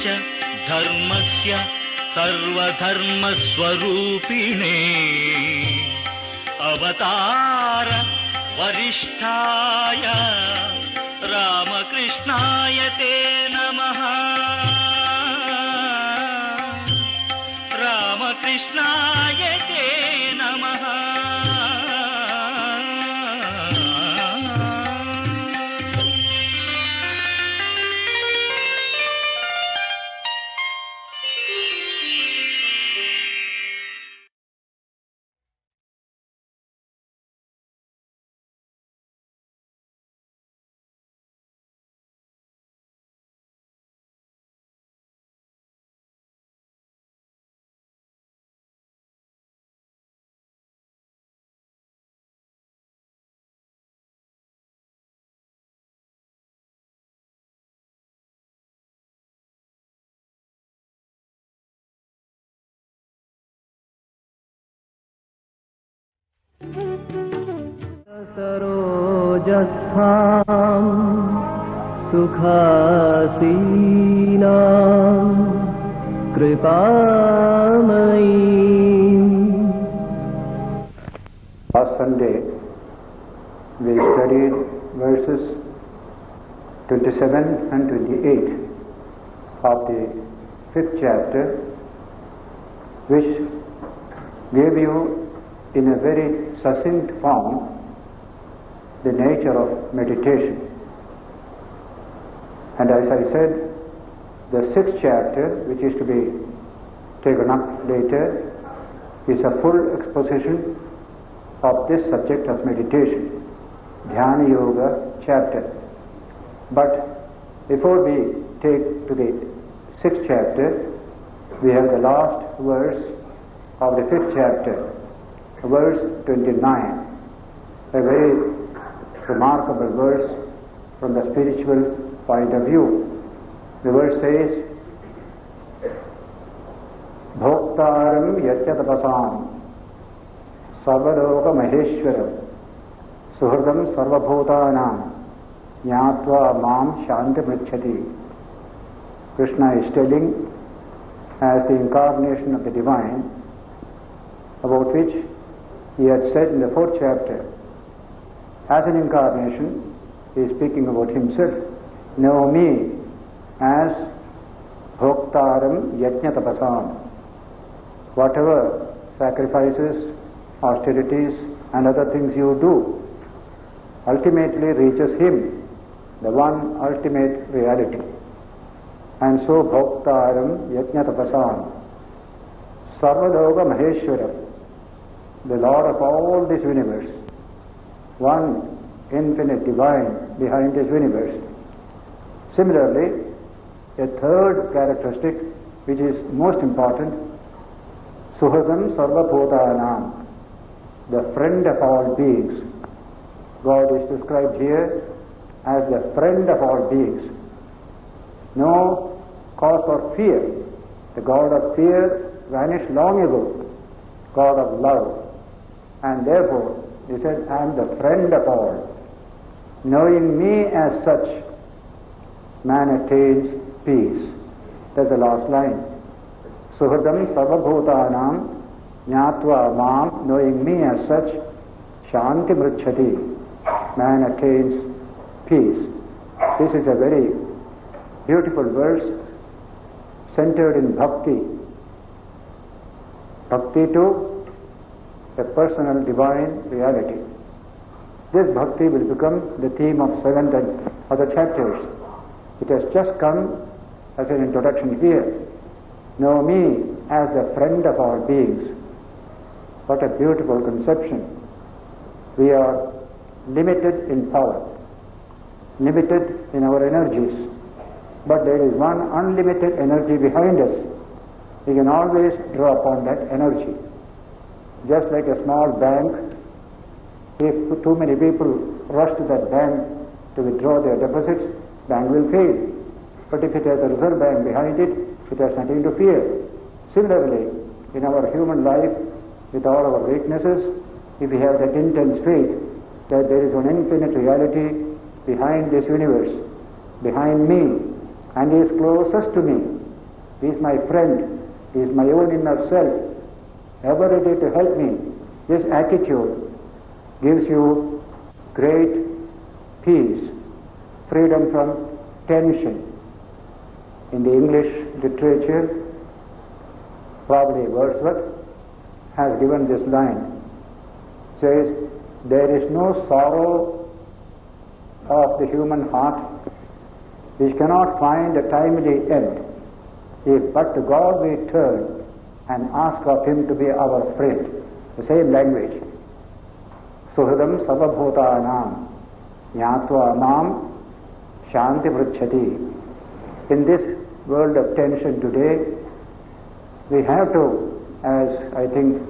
च धर्मस्य सर्वधर्मस्वरूपिणे अवतार वरिष्ठाय रामकृष्णाय ते नमः। रामकृष्णाय ते नमः। सरोजस्थां सुखासीनां कृपामयीं। Last Sunday we studied verses 27 and 28 of the 5th chapter, which gave you in a very succinct form the nature of meditation. And as I said, the 6th chapter, which is to be taken up later, is a full exposition of this subject of meditation, Dhyana Yoga chapter. But before we take to the 6th chapter, we have the last verse of the 5th chapter, verse 29, a very remarkable verse from the spiritual point of view. The verse says, Bhoktaram yatyatapasam sarvaloka maheshwaram suhridam sarvabhutanam jnatva mam shanti mrichati. Krishna is telling, as the incarnation of the divine, about which he had said in the 4th chapter, as an incarnation, he is speaking about himself. Know me as Bhoktaram Yajna Tapasam. Whatever sacrifices, austerities and other things you do ultimately reaches him, the one ultimate reality. And so Bhoktaram Yajna Tapasam, Sarvaloka Maheshwaram, the Lord of all this universe, one infinite divine behind this universe. Similarly, a third characteristic which is most important, Suhridam Sarvabhutanam, the friend of all beings. God is described here as the friend of all beings. No cause for fear. The God of fear vanished long ago, God of love. And therefore, he said, I am the friend of all. Knowing me as such, man attains peace. That's the last line. Suhridam sarvabhutanam jnatva mam, knowing me as such, shanti mrichati. Man attains peace. This is a very beautiful verse centered in bhakti. Bhakti to a personal divine reality. This bhakti will become the theme of 7th and other chapters. It has just come as an introduction here. Know me as the friend of all beings. What a beautiful conception. We are limited in power, limited in our energies, but there is one unlimited energy behind us. We can always draw upon that energy. Just like a small bank, if too many people rush to that bank to withdraw their deposits, bank will fail. But if it has a reserve bank behind it, it has nothing to fear. Similarly, in our human life, with all our weaknesses, if we have that intense faith that there is an infinite reality behind this universe, behind me, and he is closest to me. He is my friend. He is my own inner self, ever ready to help me. This attitude gives you great peace, freedom from tension. In the English literature, probably Wordsworth has given this line, says, there is no sorrow of the human heart which cannot find a timely end, if but to God we turn and ask of Him to be our friend. The same language. Suhridam sarvabhutanam jnatva mam shanti vricchati. In this world of tension today, we have to, as I think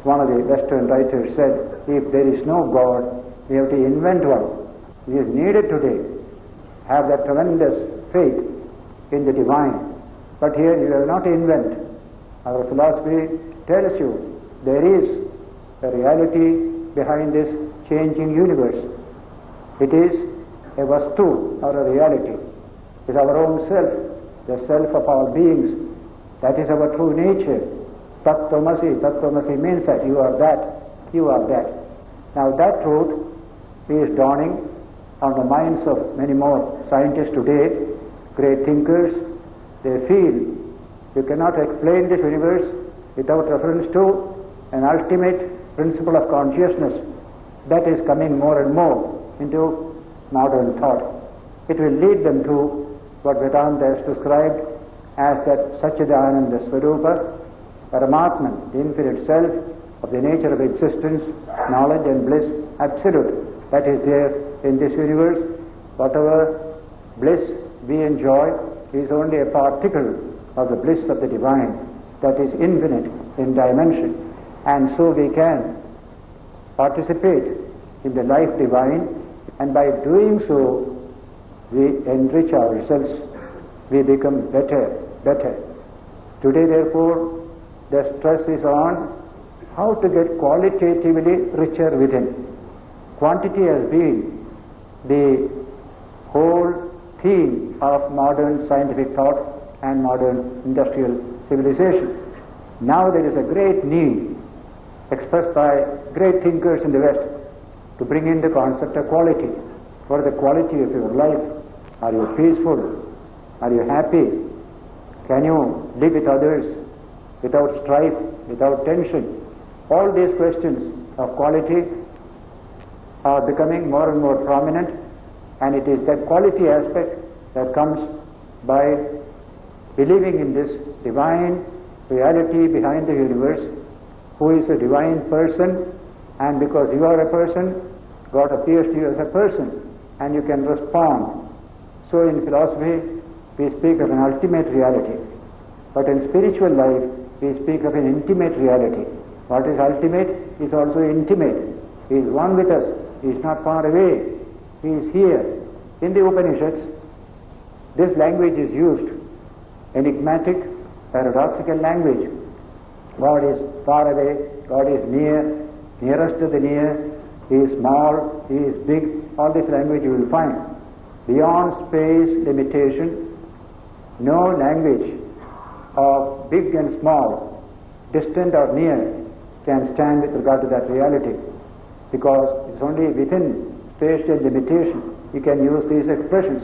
one of the Western writers said, if there is no God, we have to invent one. It is needed today. Have that tremendous faith in the divine. But here you have not to invent. Our philosophy tells you there is a reality behind this changing universe. It is a vastu or a reality. It is our own self, the self of all beings. That is our true nature. Tattvamasi. Tattvamasi means that you are that, you are that. Now that truth is dawning on the minds of many more scientists today, great thinkers. They feel you cannot explain this universe without reference to an ultimate principle of consciousness that is coming more and more into modern thought. It will lead them to what Vedanta has described as that Satchidananda Swarupa, Paramatman, the infinite self of the nature of existence, knowledge and bliss, absolute, that is there in this universe. Whatever bliss we enjoy is only a particle of the bliss of the divine that is infinite in dimension, and so we can participate in the life divine, and by doing so we enrich ourselves, we become better. Today therefore the stress is on how to get qualitatively richer within. Quantity has been the whole theme of modern scientific thought and modern industrial civilization. Now there is a great need expressed by great thinkers in the West to bring in the concept of quality. What is the quality of your life? Are you peaceful? Are you happy? Can you live with others without strife, without tension? All these questions of quality are becoming more and more prominent, and it is that quality aspect that comes by believing in this divine reality behind the universe, who is a divine person, and because you are a person, God appears to you as a person, and you can respond. So in philosophy, we speak of an ultimate reality, but in spiritual life, we speak of an intimate reality. What is ultimate is also intimate. He is one with us. He is not far away. He is here. In the Upanishads, this language is used, enigmatic, paradoxical language. God is far away, God is near, nearest to the near, He is small, He is big. All this language you will find. Beyond space limitation, no language of big and small, distant or near, can stand with regard to that reality, because it's only within spatial limitation you can use these expressions.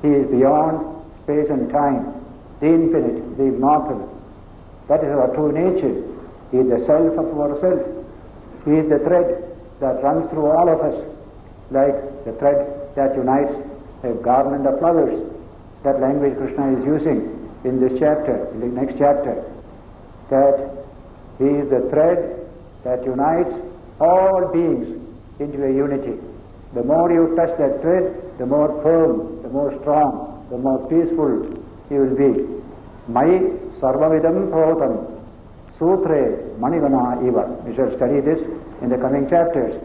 He is beyond space and time, the infinite, the immortal. That is our true nature. He is the self of ourself. He is the thread that runs through all of us, like the thread that unites a garland of flowers. That language Krishna is using in this chapter, in the next chapter, that He is the thread that unites all beings into a unity. The more you touch that thread, the more firm, the more strong, the more peaceful you will be. Mai sarvavidam protam sutre manivana iva. We shall study this in the coming chapters.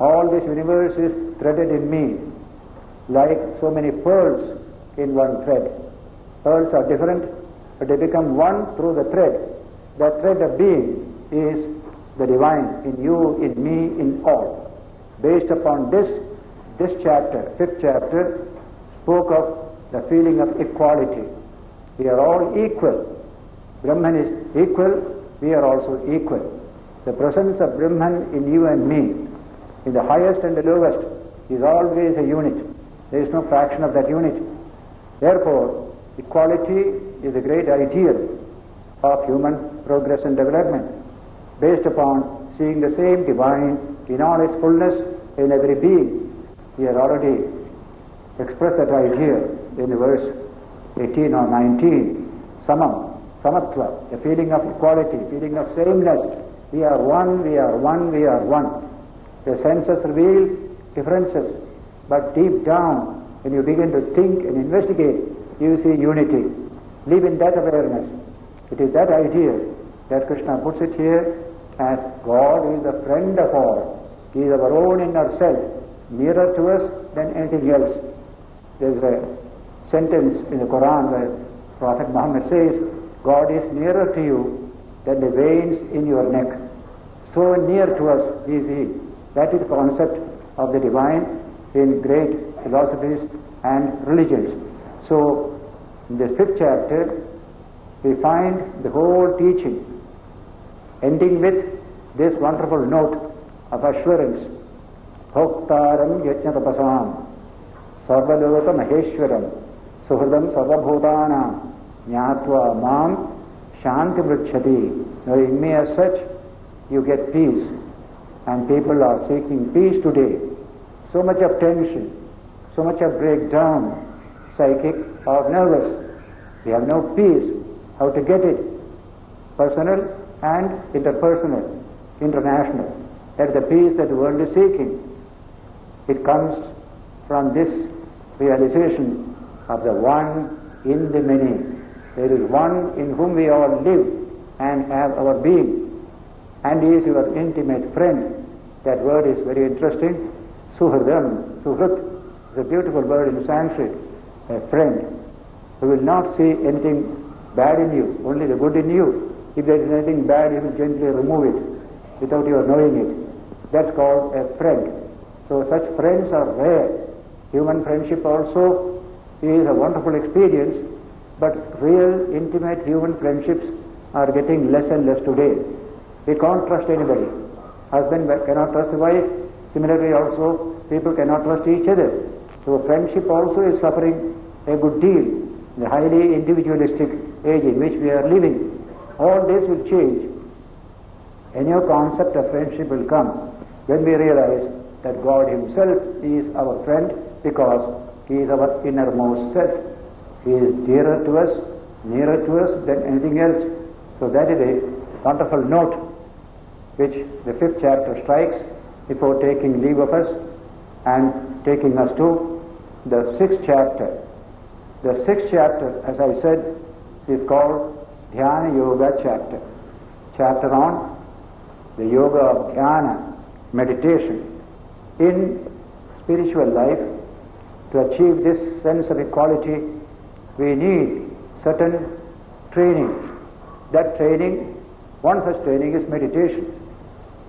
All this universe is threaded in me, like so many pearls in one thread. Pearls are different, but they become one through the thread. That thread of being is the divine in you, in me, in all. Based upon this chapter, fifth chapter, spoke of the feeling of equality. We are all equal. Brahman is equal, we are also equal. The presence of Brahman in you and me, in the highest and the lowest, is always a unit. There is no fraction of that unit. Therefore, equality is a great ideal of human progress and development, based upon seeing the same divine in all its fullness in every being. We have already expressed that idea in the verse 18 or 19. Samam, samatva, the feeling of equality, feeling of sameness. We are one, we are one, we are one. The senses reveal differences, but deep down, when you begin to think and investigate, you see unity. Live in that awareness. It is that idea that Krishna puts it here as God is the friend of all. He is our own inner self, nearer to us than anything else. There is a sentence in the Quran where Prophet Muhammad says, God is nearer to you than the veins in your neck. So near to us is He. That is the concept of the divine in great philosophies and religions. So, in the 5th chapter, we find the whole teaching ending with this wonderful note of assurance. Bhoktaram yajnatapasam sarvaloka maheshwaram suhridam sarvabhutanam jnatva mam shanti vrichyati. Knowing me as such, you get peace. And people are seeking peace today. So much of tension, so much of breakdown, psychic or nervous. We have no peace. How to get it? Personal and interpersonal, international. That is the peace that the world is seeking. It comes from this realization of the one in the many. There is one in whom we all live and have our being, and he is your intimate friend. That word is very interesting. Suhridam, suhrit, is a beautiful word in Sanskrit. A friend who will not see anything bad in you, only the good in you. If there is anything bad, he will gently remove it without your knowing it. That's called a friend. So such friends are rare. Human friendship also is a wonderful experience, but real, intimate human friendships are getting less and less today. We can't trust anybody. Husband cannot trust the wife. Similarly also, people cannot trust each other. So friendship also is suffering a good deal in the highly individualistic age in which we are living. All this will change. A new concept of friendship will come when we realize that God Himself is our friend, because He is our innermost self. He is dearer to us, nearer to us than anything else. So that is a wonderful note which the 5th chapter strikes before taking leave of us and taking us to the 6th chapter. The 6th chapter, as I said, is called Dhyana Yoga chapter. Chapter on the yoga of dhyana, meditation. In spiritual life, to achieve this sense of equality, we need certain training. That training, one such training is meditation.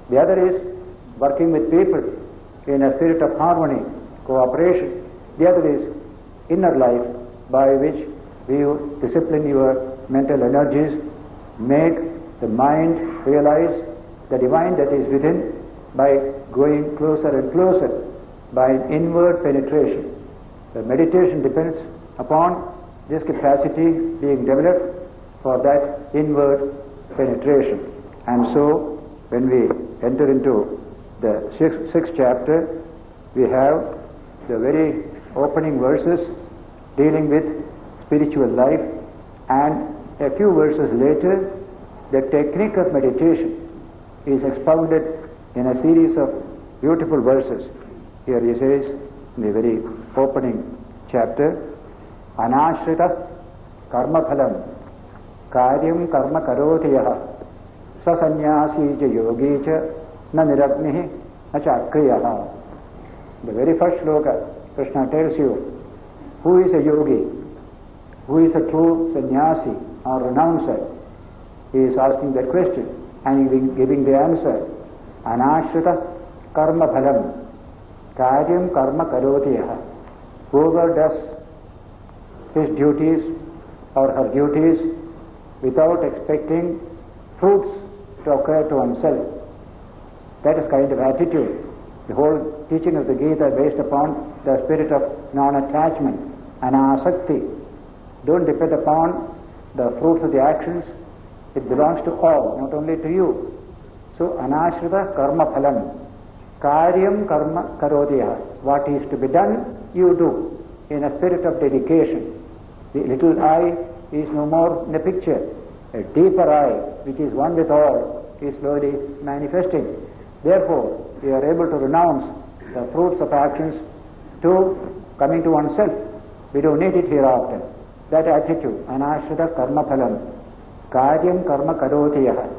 The other is working with people in a spirit of harmony, cooperation. The other is inner life, by which you discipline your mental energies, make the mind realize the divine that is within by going closer and closer, by inward penetration. The meditation depends upon this capacity being developed for that inward penetration. And so, when we enter into the 6th chapter, we have the very opening verses dealing with spiritual life, and a few verses later, the technique of meditation is expounded in a series of beautiful verses. Here he says, in the very opening chapter, Anashrita karma phalam karyam karma karoti yaha sasanyasi ja yogi cha na niragnihi na chakriyaha. The very first sloka, Krishna tells you who is a yogi, who is a true sannyasi or renouncer. He is asking that question and giving the answer. Anashrita karma phalam karyam karma karoti yaha. Whoever does his duties or her duties without expecting fruits to occur to oneself. That is kind of attitude. The whole teaching of the Gita is based upon the spirit of non-attachment, anasakti. Don't depend upon the fruits of the actions. It belongs to all, not only to you. So, anashrita karma phalam. Karyam karma karodya. What is to be done, you do in a spirit of dedication. The little I is no more in the picture. A deeper I, which is one with all, is slowly manifesting. Therefore, we are able to renounce the fruits of actions to coming to oneself. We don't need it hereafter. That attitude, anashrita karma phalam, karyam karma karotiyah,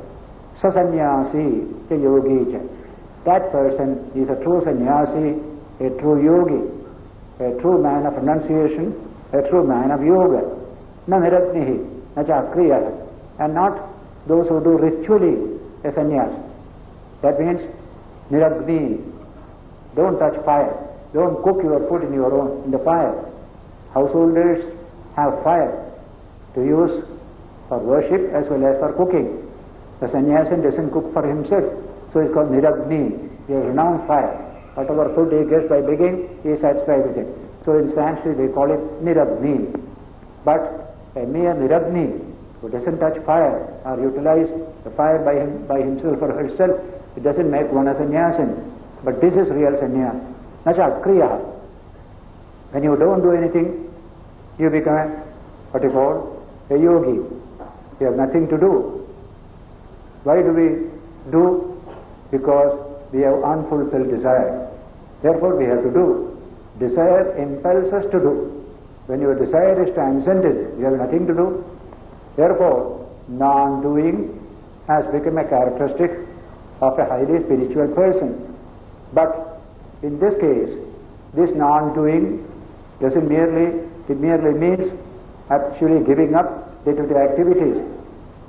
sasanyasi cha yogi cha. That person is a true sannyasi, a true yogi, a true man of renunciation, a true man of yoga. Na niragnihi, na cha kriya, and not those who do ritually a sannyas. That means niragni. Don't touch fire. Don't cook your food in the fire. Householders have fire to use for worship as well as for cooking. The sannyasin doesn't cook for himself, so it's called niragni. He has renounced fire. Whatever food he gets by begging, he is satisfied with it. So in Sanskrit they call it niragni. But a mere niragni who doesn't touch fire or utilize the fire by himself or herself, it doesn't make one a sannyasin. But this is real sannyas. Nacha kriya. When you don't do anything, you become what you call a yogi. You have nothing to do. Why do we do? Because we have unfulfilled desire. Therefore we have to do. Desire impels us to do. When your desire is transcended, you have nothing to do. Therefore, non-doing has become a characteristic of a highly spiritual person. But in this case, this non-doing doesn't merely, it merely means actually giving up day-to-day activities.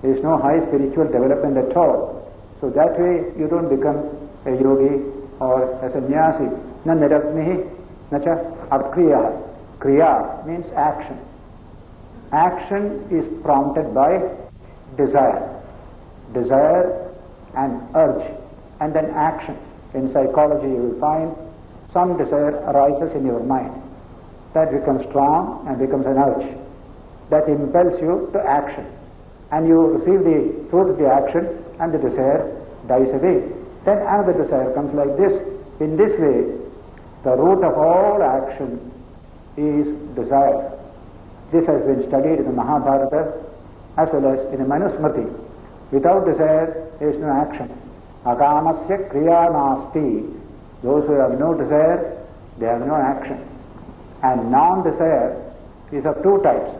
There is no high spiritual development at all. So that way you don't become a yogi or a sannyasi. Na niragnihi, na cha akriya. Kriya means action. Action is prompted by desire. Desire and urge, and then action. In psychology you will find some desire arises in your mind. That becomes strong and becomes an urge. That impels you to action. And you receive the fruit of the action and the desire dies away. Then another desire comes like this. In this way, the root of all action is desire. This has been studied in the Mahabharata as well as in the Manusmriti. Without desire, there is no action. Akamasya kriya nasti. Those who have no desire, they have no action. And non-desire is of two types.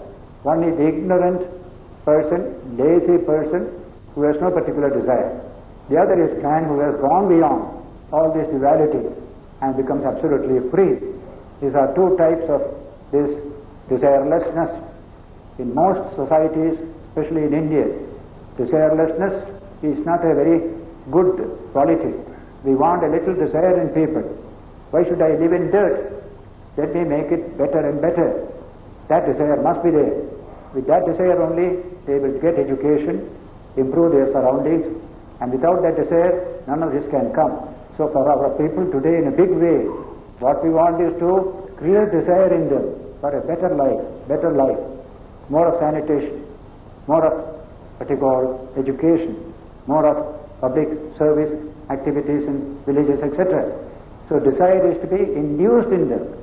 One is the ignorant person, lazy person, who has no particular desire. The other is man who has gone beyond all this duality and becomes absolutely free. These are two types of this desirelessness. In most societies, especially in India, desirelessness is not a very good quality. We want a little desire in people. Why should I live in dirt? Let me make it better and better. That desire must be there. With that desire only, they will get education, improve their surroundings, and without that desire, none of this can come. So for our people today, in a big way, what we want is to create desire in them for a better life, more of sanitation, more of what you call education, more of public service activities in villages, etc. So desire is to be induced in them.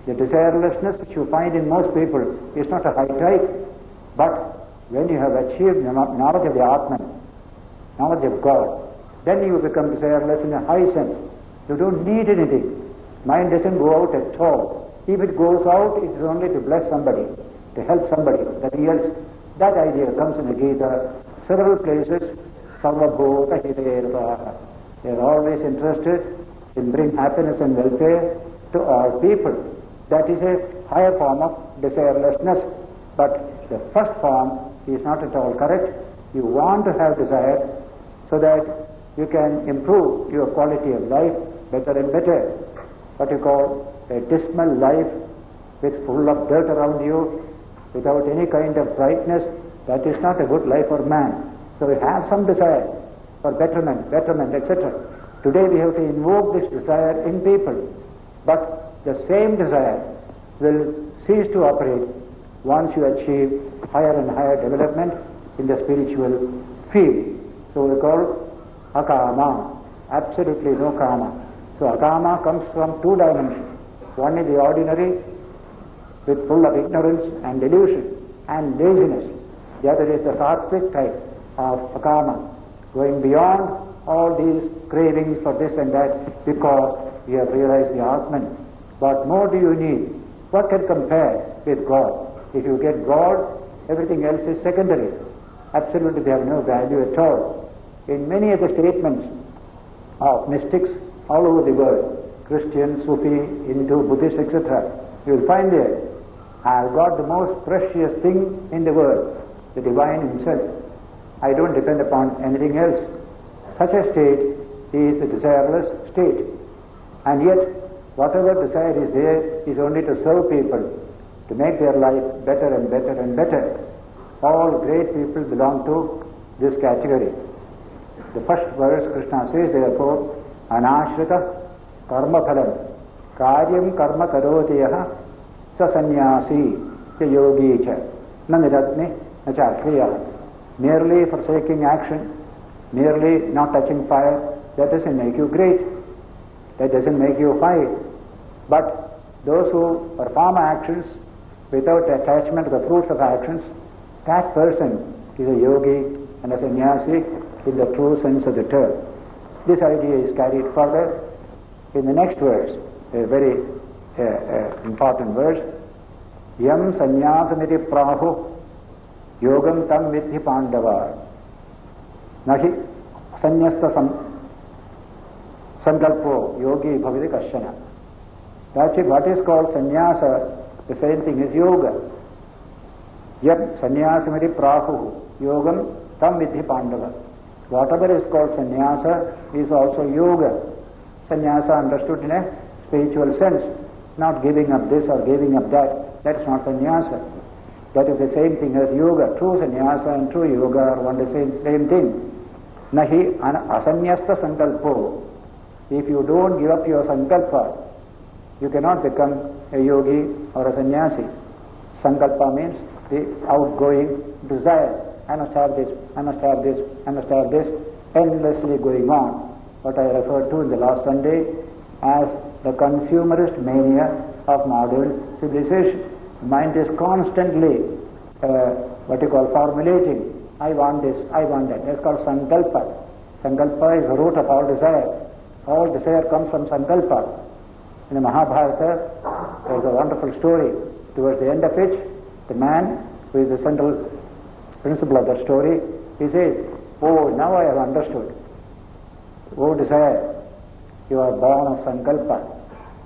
The desirelessness which you find in most people is not a high type, but when you have achieved knowledge of the Atman, knowledge of God, then you become desireless in a high sense. You don't need anything. Mind doesn't go out at all. If it goes out, it is only to bless somebody, to help somebody. That idea comes in the Gita. Several places, sarvabhuta hidayarvaha. They are always interested in bring happiness and welfare to all people. That is a higher form of desirelessness. But the first form is not at all correct. You want to have desire so that you can improve your quality of life better and better. What you call a dismal life with full of dirt around you, without any kind of brightness, that is not a good life for man. So we have some desire for betterment, etc. Today we have to invoke this desire in people, but the same desire will cease to operate once you achieve higher and higher development in the spiritual field. So we call akama, absolutely no kama. So akama comes from two dimensions. One is the ordinary, with full of ignorance and delusion and laziness. The other is the sattvic type of akama, going beyond all these cravings for this and that because we have realized the Atman. What more do you need? What can compare with God? If you get God, everything else is secondary. Absolutely they have no value at all. In many of the statements of mystics all over the world, Christian, Sufi, Hindu, Buddhist, etc., you will find there, I have got the most precious thing in the world, the divine himself. I don't depend upon anything else. Such a state is a desireless state. And yet, whatever desire is there is only to serve people, to make their life better and better and better. All great people belong to this category. The first verse, Krishna says, therefore, anashrita karma phalam karyam karma karotiyaha sa sannyasi cha yogi cha na niratne na cha kriya. Merely forsaking action, merely not touching fire, that doesn't make you great. That doesn't make you high. But those who perform actions without attachment to the fruits of actions, that person is a yogi and a sannyasi in the true sense of the term. This idea is carried further in the next verse, a very important verse. Yam sannyasamiti prahu yogam tam vidhi pandava nahi sannyasta sankalpo yogi bhaviti kashana. That's it. What is called sannyasa, the same thing is yoga. Yam sannyasamiti prahu yogam tam vidhi pandava. Whatever is called sannyasa is also yoga. Sannyasa understood in a spiritual sense, not giving up this or giving up that. That is not sannyasa. That is the same thing as yoga. True sannyasa and true yoga are one the same thing. Nahi asanyasta sankalpo. If you don't give up your sankalpa, you cannot become a yogi or a sannyasi. Sankalpa means the outgoing desire. I must have this, I must have this, I must have this, endlessly going on. What I referred to in the last Sunday as the consumerist mania of modern civilization. The mind is constantly, formulating. I want this, I want that. That's called sankalpa. Sankalpa is the root of all desire. All desire comes from sankalpa. In the Mahabharata, there is a wonderful story, towards the end of which, the man who is the central principle of that story, he says, oh, now I have understood. Oh desire, you are born of sankalpa.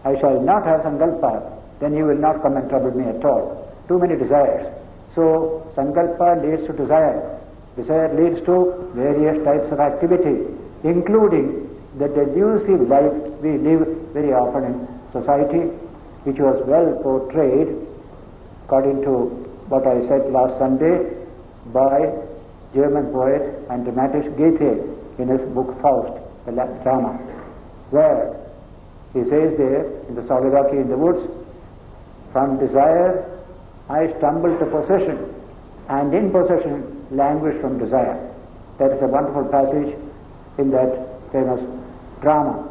I shall not have sankalpa, then you will not come and trouble me at all. Too many desires. So sankalpa leads to desire. Desire leads to various types of activity, including the delusive life we live very often in society, which was well portrayed, according to what I said last Sunday, by German poet and dramatist Goethe in his book Faust, the drama, where he says there in the solitary in the woods, from desire I stumble to possession, and in possession languish from desire. That is a wonderful passage in that famous drama.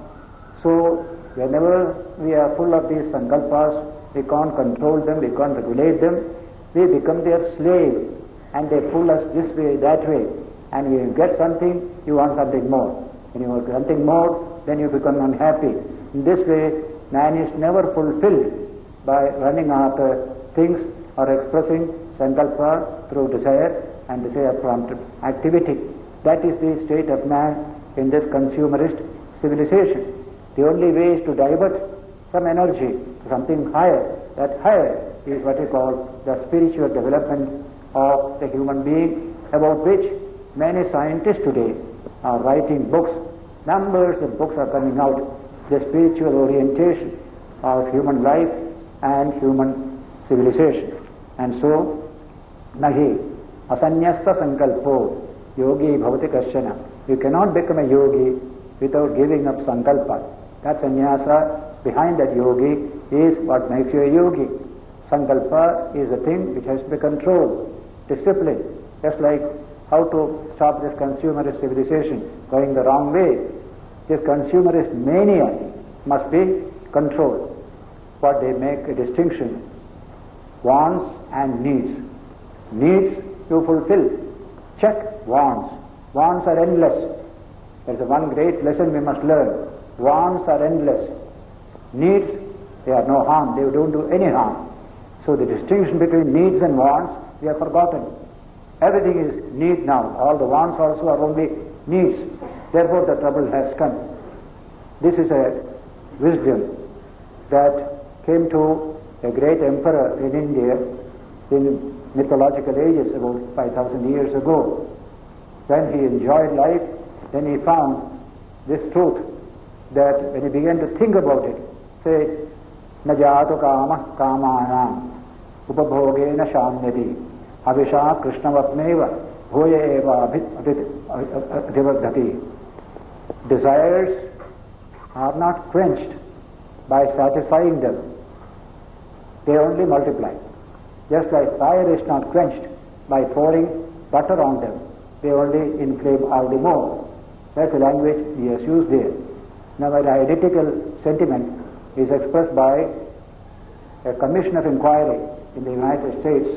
So whenever we are full of these sankalpas, we can't control them, we can't regulate them, we become their slave, and they pull us this way, that way, and when you get something, you want something more. When you want something more, then you become unhappy. In this way, man is never fulfilled by running after things or expressing sankalpa through desire and desire prompted activity. That is the state of man in this consumerist civilization. The only way is to divert some energy to something higher. That higher is what we call the spiritual development of the human being, about which many scientists today are writing books. Numbers of books are coming out. The spiritual orientation of human life and human civilization. And so Nahi asanyasta sankalpo yogi bhavati kashana. You cannot become a yogi without giving up sankalpa. That sannyasa behind that yogi is what makes you a yogi. Sankalpa is a thing which has to be controlled, discipline. Just like how to stop this consumerist civilization going the wrong way. This consumerist mania must be controlled. What they make a distinction, wants and needs. Needs you fulfill. Check wants. Wants are endless. There is one great lesson we must learn. Wants are endless. Needs, they are no harm. They don't do any harm. So the distinction between needs and wants, we have forgotten. Everything is need now. All the wants also are only needs. Therefore the trouble has come. This is a wisdom that came to a great emperor in India in mythological ages, about 5,000 years ago. When he enjoyed life, then he found this truth that when he began to think about it, say, Najatu kama kamanam upabhogena shamyati avisha krishnavatmeva bhoya eva adhivardhati. Desires are not quenched by satisfying them. They only multiply. Just like fire is not quenched by pouring butter on them. They only inflame all the more. That's the language he has used there. Now, the identical sentiment is expressed by a commission of inquiry in the United States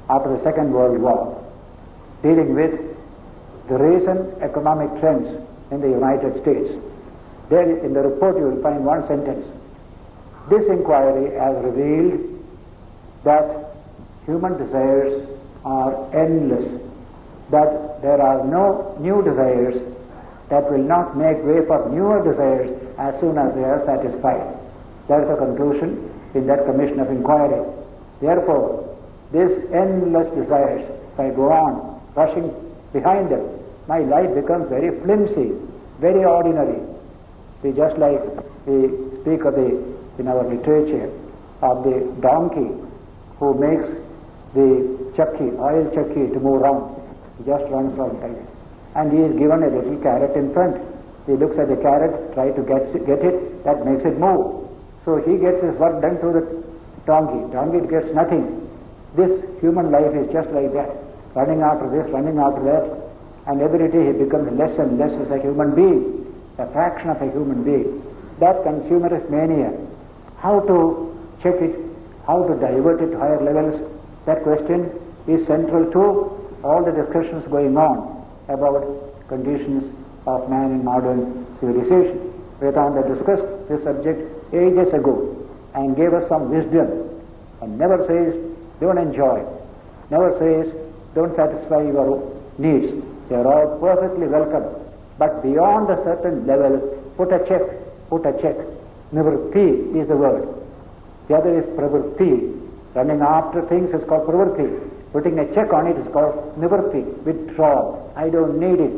after the Second World War, dealing with the recent economic trends in the United States. There in the report you will find one sentence. This inquiry has revealed that human desires are endless, that there are no new desires that will not make way for newer desires as soon as they are satisfied. That is the conclusion in that commission of inquiry. Therefore, these endless desires, if I go on rushing behind them, my life becomes very flimsy, very ordinary. We just like we speak of in our literature of the donkey who makes the chakki, oil chakki to move around. He just runs around like that. And he is given a little carrot in front. He looks at the carrot, try to get it, that makes it move. So he gets his work done through the donkey. Donkey gets nothing. This human life is just like that, running after this, running after that, and every day he becomes less and less as a human being, a fraction of a human being. That consumerist mania, how to check it, how to divert it to higher levels, that question is central to all the discussions going on about conditions of man in modern civilization. Vedanta discussed this subject ages ago and gave us some wisdom, and never says don't enjoy, never says don't satisfy your needs. They are all perfectly welcome. But beyond a certain level, put a check. Nivritti is the word. The other is pravritti. Running after things is called pravritti. Putting a check on it is called nivritti, withdrawal. I don't need it.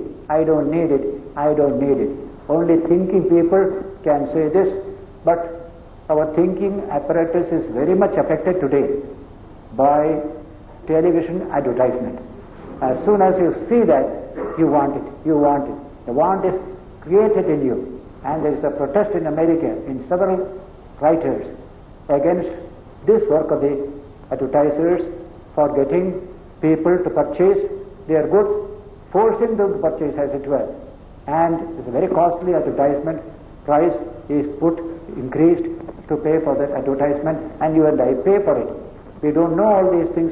Only thinking people can say this, but our thinking apparatus is very much affected today by television advertisement. As soon as you see that, you want it. The want is created in you. And there is a protest in America in several writers against this work of the advertisers for getting people to purchase their goods, forcing them to purchase, as it were. And it's a very costly advertisement. Price is increased to pay for that advertisement, and you and I pay for it. We don't know all these things.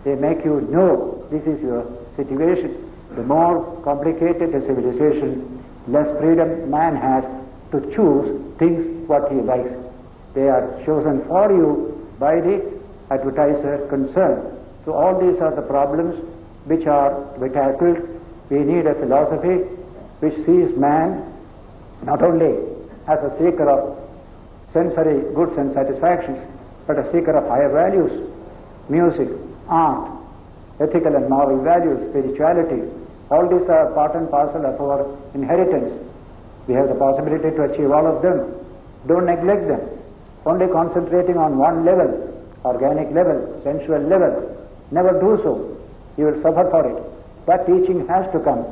They make you know this is your situation. The more complicated the civilization, less freedom man has to choose things what he likes. They are chosen for you by the advertiser concerned. So all these are the problems which are to be tackled. We need a philosophy which sees man not only as a seeker of sensory goods and satisfactions, but a seeker of higher values, music, art, ethical and moral values, spirituality. All these are part and parcel of our inheritance. We have the possibility to achieve all of them. Don't neglect them. Only concentrating on one level, organic level, sensual level, Never do so. You will suffer for it. That teaching has to come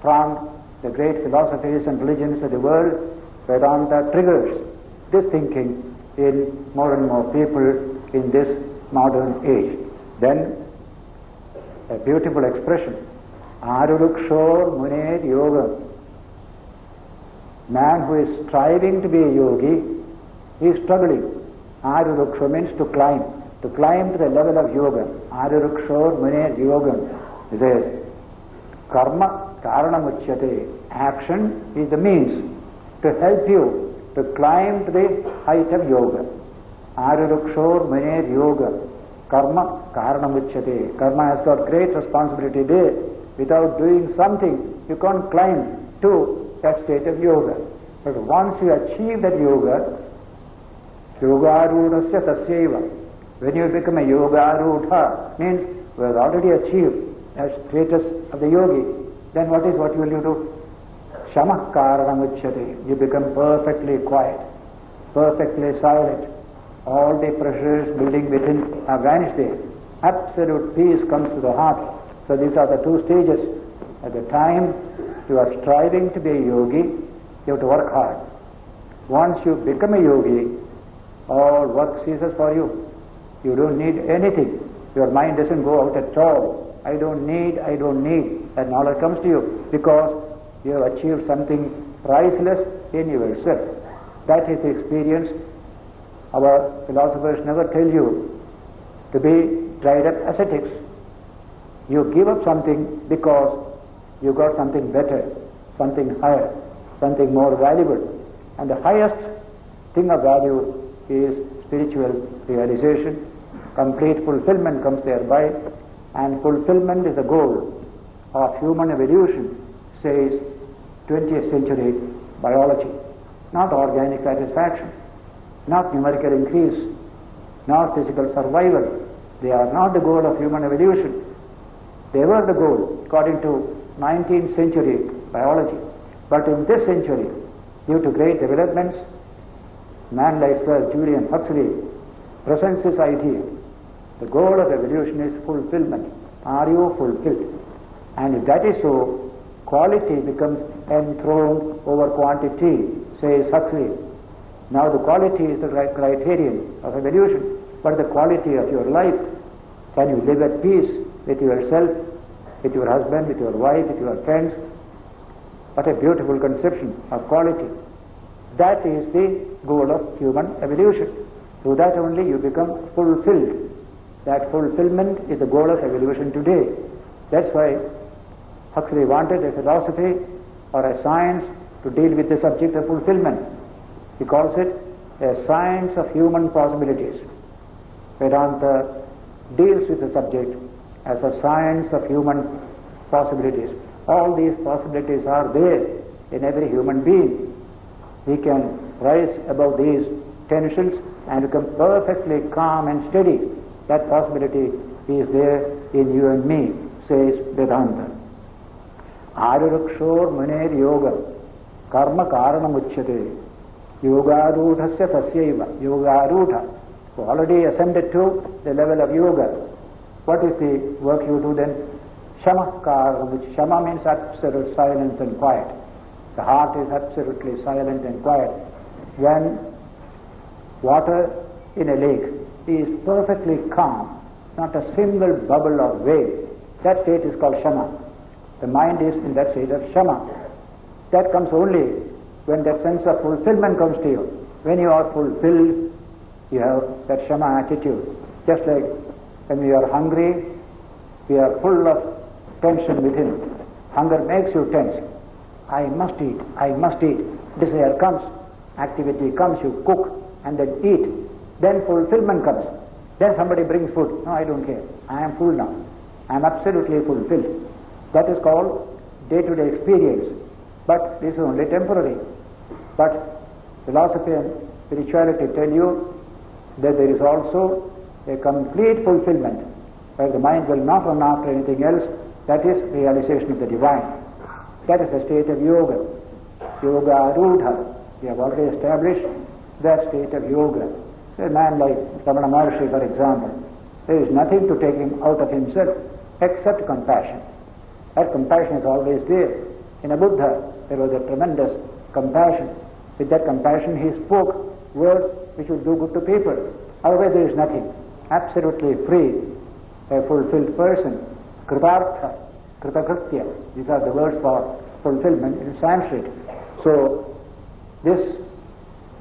from the great philosophies and religions of the world. Vedanta triggers this thinking in more and more people in this modern age. Then a beautiful expression, Arurukshor Muner Yoga. Man who is striving to be a yogi, he is struggling. Aruruksha means to climb to the level of yoga. Arurukshor Muner Yoga. He says, Karma Karanamuchyate. Action is the means to help you to climb to the height of yoga. Arurukshor Muner Yoga. Karma Karanamuchyate. Karma has got great responsibility there. Without doing something, you can't climb to that state of yoga. But once you achieve that yoga, yogarudhasya tasyeva. When you become a yogarudha, means you have already achieved that status of the yogi. Then what will you do? Shamah karanamujyate. You become perfectly quiet, perfectly silent. All the pressures building within are vanished there. Absolute peace comes to the heart. So these are the two stages. At the time you are striving to be a yogi, you have to work hard. Once you become a yogi, all work ceases for you. You don't need anything. Your mind doesn't go out at all. I don't need. That knowledge comes to you because you have achieved something priceless in yourself. That is the experience. Our philosophers never tell you to be dried up ascetics. You give up something because you got something better, something higher, something more valuable. And the highest thing of value is spiritual realization. Complete fulfillment comes thereby, and fulfillment is the goal of human evolution, says 20th century biology. Not organic satisfaction, not numerical increase, not physical survival. They are not the goal of human evolution. They were the goal according to 19th century biology. But in this century, due to great developments, man like Sir Julian Huxley presents this idea. The goal of evolution is fulfillment. Are you fulfilled? And if that is so, quality becomes enthroned over quantity, says Huxley. Now the quality is the criterion of evolution, but the quality of your life. Can you live at peace with yourself, with your husband, with your wife, with your friends? What a beautiful conception of quality. That is the goal of human evolution. Through that only you become fulfilled. That fulfillment is the goal of evolution today. That's why Huxley wanted a philosophy or a science to deal with the subject of fulfillment. He calls it a science of human possibilities. Vedanta deals with the subject as a science of human possibilities. All these possibilities are there in every human being. We can rise above these tensions and become perfectly calm and steady. That possibility is there in you and me, says Vedanta. Arurukshor Muner Yoga Karma Karanamuchyate Yogarudhasya Tasyaiva. Yogarudha, who already ascended to the level of yoga. What is the work you do then? Shama Karanamuchyate. Shama means absolute silence and quiet. The heart is absolutely silent and quiet. When water in a lake is perfectly calm, not a single bubble or wave, that state is called Shama. The mind is in that state of Shama. That comes only when that sense of fulfillment comes to you. When you are fulfilled, you have that Shama attitude. Just like when we are hungry, we are full of tension within. Hunger makes you tense. I must eat, I must eat. Desire comes, activity comes, you cook and then eat. Then fulfillment comes. Then somebody brings food. No, I don't care. I am full now. I am absolutely fulfilled. That is called day-to-day experience. But this is only temporary. But philosophy and spirituality tell you that there is also a complete fulfillment where the mind will not run after anything else. That is realization of the divine. That is the state of yoga. Yoga Arudha. We have already established that state of yoga. A man like Ramana Maharshi, for example, There is nothing to take him out of himself except compassion. That compassion is always there. In a Buddha, there was a tremendous compassion. With that compassion, he spoke words which would do good to people. Otherwise, there is nothing. Absolutely free, a fulfilled person. Kritartha, kritakritya. These are the words for fulfillment in Sanskrit. So, this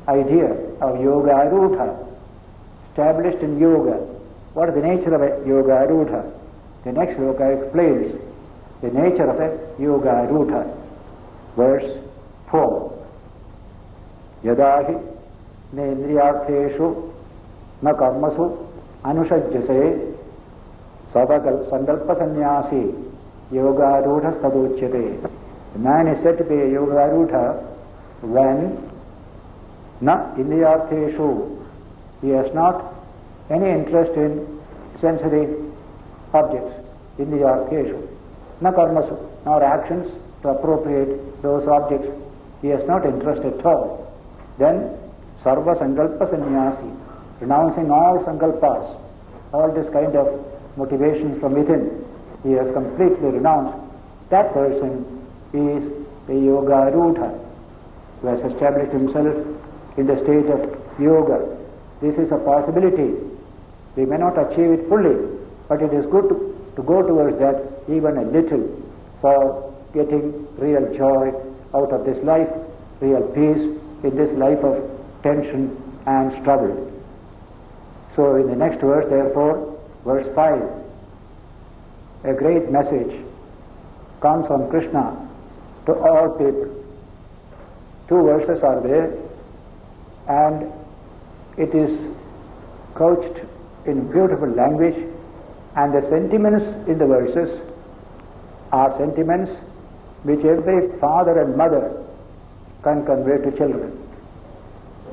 idea of yoga arudha, established in yoga. What is the nature of a yoga arudha? The next sloka explains the nature of a yoga arudha. Verse 4. Yadahi nendriyartheshu na karmasu anushajjase sankalpa sannyasi yoga arudha staduchyate. The man is said to be a yoga arudha when na indriyartheshu, he has not any interest in sensory objects, indriyartheshu, na karmasu, nor actions to appropriate those objects. He has not interest at all. Then sarva sankalpa sannyasi, renouncing all sankalpas, all this kind of motivations from within, he has completely renounced. That person is a yoga arudha, who has established himself in the state of yoga. This is a possibility. We may not achieve it fully, but it is good to go towards that even a little for getting real joy out of this life, real peace in this life of tension and struggle. So in the next verse, therefore, verse 5, a great message comes from Krishna to all people. 2 verses are there, and it is couched in beautiful language, and the sentiments in the verses are sentiments which every father and mother can convey to children.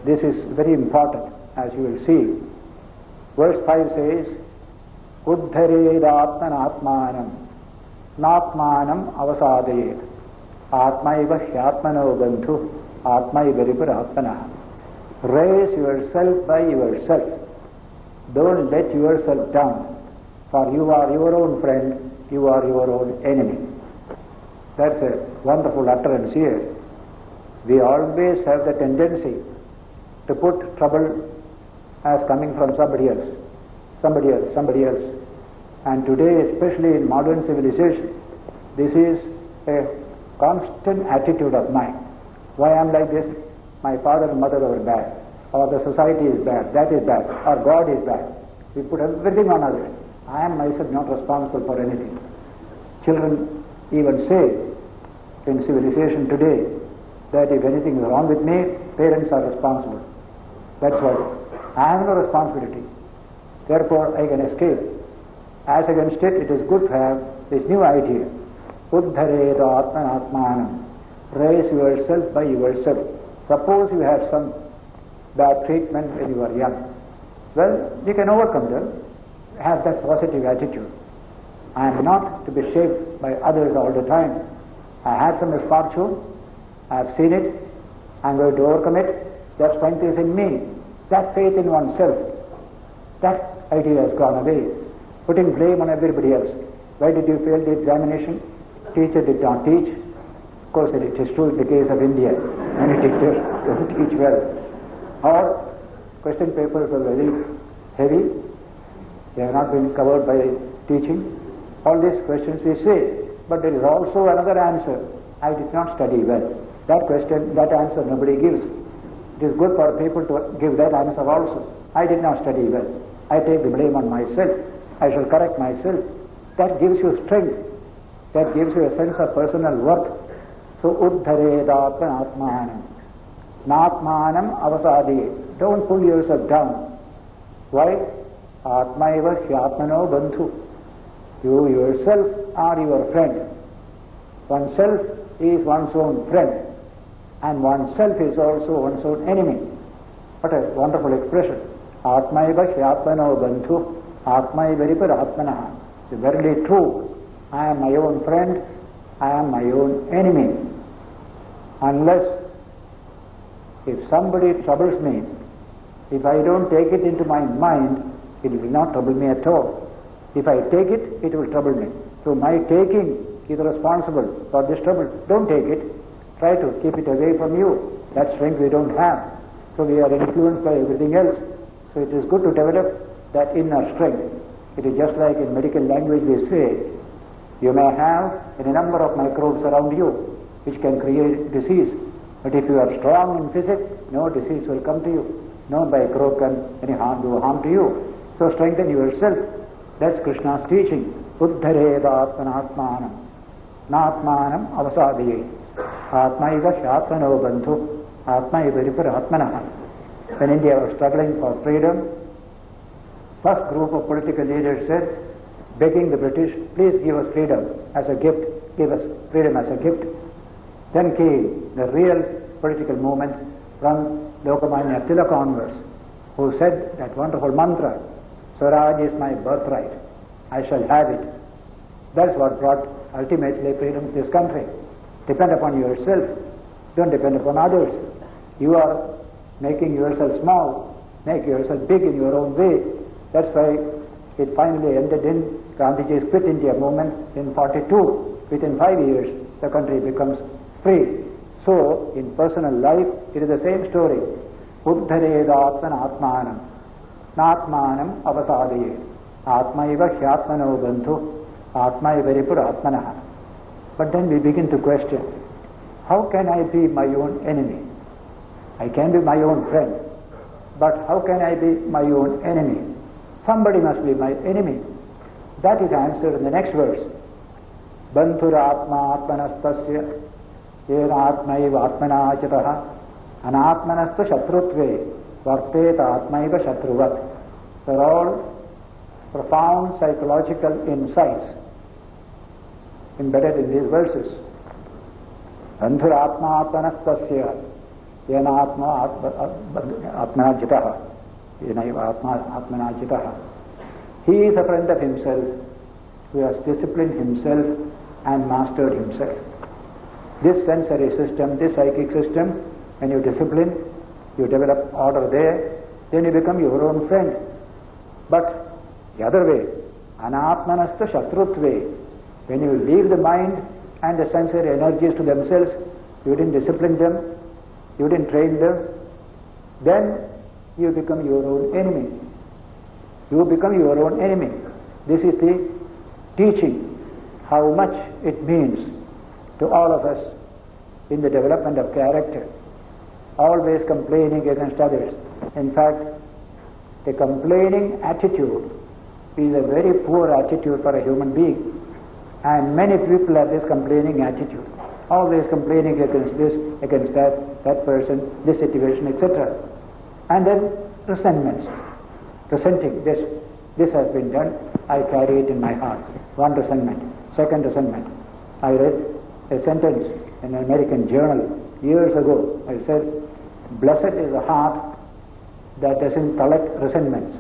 This is very important, as you will see. Verse 5 says, Uddhared atmanatmanam natmanam avasadayet atmaiva hyatmano bandhu atmaiva ripuratmanah. Raise yourself by yourself. Don't let yourself down, for you are your own friend, you are your own enemy. That's a wonderful utterance here. We always have the tendency to put trouble as coming from somebody else. And today, especially in modern civilization, this is a constant attitude of mine. Why I am like this? My father and mother are bad, or the society is bad, that is bad, or God is bad. We put everything on others. I am myself not responsible for anything. Children even say in civilization today that if anything is wrong with me, parents are responsible. That's why I have no responsibility. Therefore I can escape. As against it, it is good to have this new idea. Uddhared atmanatmanam. Raise yourself by yourself. Suppose you have some bad treatment when you are young. Well, you can overcome them. Have that positive attitude. I am not to be shaped by others all the time. I had some misfortune. I have seen it. I am going to overcome it. That strength is in me. That faith in oneself. That idea has gone away. Putting blame on everybody else. Why did you fail the examination? Teacher did not teach. Of course, it is true in the case of India. Many teachers don't teach well. Or question papers are very heavy. They have not been covered by teaching. All these questions we say. But there is also another answer. I did not study well. That question, that answer nobody gives. It is good for people to give that answer also. I did not study well. I take the blame on myself. I shall correct myself. That gives you strength. That gives you a sense of personal worth. So, uddharedapna atmanam. Natmanam avasadi. Don't pull yourself down. Why? Atmaiva hyatmano bandhu. You yourself are your friend. Oneself is one's own friend. And oneself is also one's own enemy. What a wonderful expression. Atmaiva hyatmano bandhu. Atmaiva ripuratmanah. It's verily true. I am my own friend. I am my own enemy. Unless if somebody troubles me, if I don't take it into my mind It will not trouble me at all. If I take it, it will trouble me. So my taking is responsible for this trouble. Don't take it. Try to keep it away from you. That strength we don't have. So we are influenced by everything else. So it is good to develop that inner strength. It is just like in medical language we say, you may have a number of microbes around you which can create disease. But if you are strong in physics, no disease will come to you. No microbe can do harm to you. So strengthen yourself. That's Krishna's teaching. Uddharedatmanatmanam natmanam avasadiye atmaiva shatmano bandhu atmaiva riparatmanaha. When India was struggling for freedom, first group of political leaders said, begging the British, please give us freedom as a gift, give us freedom as a gift. Then came the real political movement from Lokmanya Tilak onwards, who said that wonderful mantra, Swaraj is my birthright, I shall have it. That's what brought ultimately freedom to this country. Depend upon yourself, don't depend upon others. You are making yourself small, make yourself big in your own way. That's why it finally ended in Gandhiji's Quit India movement in 42. Within 5 years, the country becomes free. So, in personal life, it is the same story. Uddharedatman atmanam, natmanam avasadaye, atmaiva hyatmano bandhu, atmaiva ripuratmanaha. But then we begin to question, how can I be my own enemy? I can be my own friend, but how can I be my own enemy? Somebody must be my enemy. That is answered in the next verse. Bandhuratma atmanastasya yena atmaiva atmanachataha anatmanastu shatrutve varteta atmaiva shatruvat. They're all profound psychological insights embedded in these verses. Bandhuratma atmanastasya yena atmanachataha He is a friend of himself who has disciplined himself and mastered himself. This sensory system, this psychic system, when you discipline, you develop order there, then you become your own friend. But the other way, anatmanasta shatrutve, when you leave the mind and the sensory energies to themselves, you didn't discipline them, you didn't train them, then you become your own enemy. You become your own enemy. This is the teaching, how much it means to all of us in the development of character. Always complaining against others. In fact, the complaining attitude is a very poor attitude for a human being. And many people have this complaining attitude. Always complaining against this, against that person, this situation, etc. And then resentments. Resenting this has been done, I carry it in my heart. One resentment. Second resentment. I read a sentence in an American journal years ago. I said, blessed is the heart that doesn't collect resentments.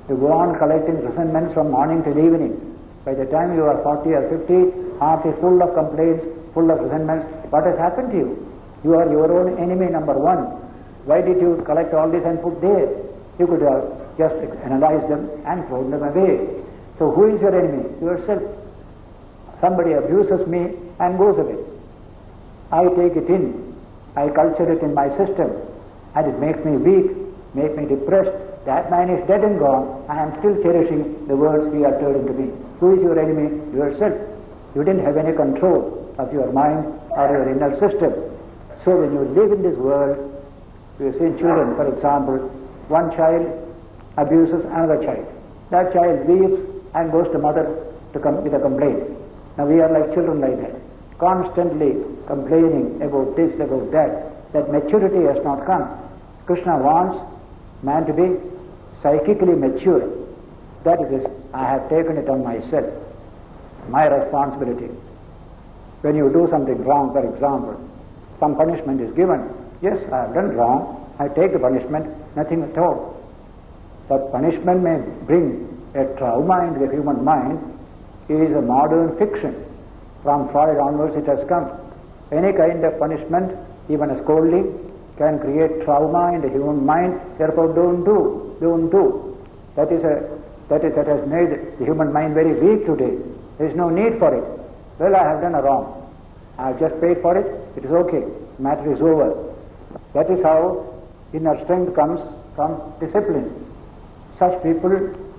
You go on collecting resentments from morning till evening. By the time you are 40 or 50, heart is full of complaints, full of resentments. What has happened to you? You are your own enemy, number one. Why did you collect all this and put there? You could have just analyzed them and thrown them away. So who is your enemy? Yourself. Somebody abuses me and goes away. I take it in. I culture it in my system. And it makes me weak, makes me depressed. That man is dead and gone. I am still cherishing the words he uttered into me. Who is your enemy? Yourself. You didn't have any control of your mind or your inner system. So when you live in this world, you see children, for example, one child abuses another child. That child weeps and goes to mother with a complaint. Now we are like children like that, constantly complaining about this, about that. That maturity has not come. Krishna wants man to be psychically mature. That is, I have taken it on myself, my responsibility. When you do something wrong, for example, some punishment is given. Yes, I have done wrong. I take the punishment, nothing at all. But punishment may bring a trauma into the human mind. It is a modern fiction. From Freud onwards it has come. Any kind of punishment, even a scolding, can create trauma in the human mind. Therefore don't do. That is a that has made the human mind very weak today. There is no need for it. Well, I have done a wrong. I have just paid for it. It is okay. The matter is over. That is how inner strength comes from discipline. Such people